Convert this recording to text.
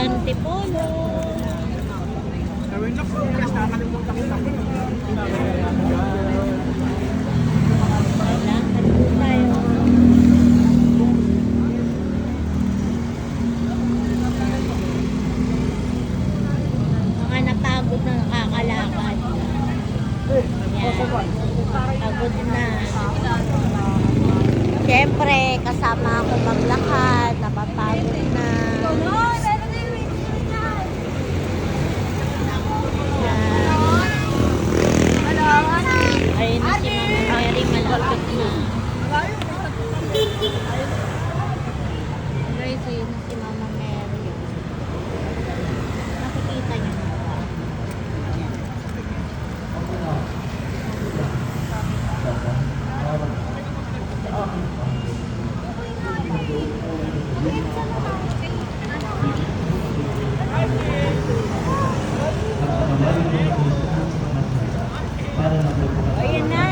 Antipolo. Gawin na po, yes, nakakalimutan ko na. Lakad po tayo. Mga napagod na nakakalakad. Yan. Pagod na. Siyempre, kasama ako maglakad. Napapagod na. Ayun na si Mama Mary, malapit na. Guys, ayun na si Mama Mary. Nakikita niyo na ba? Ayun na.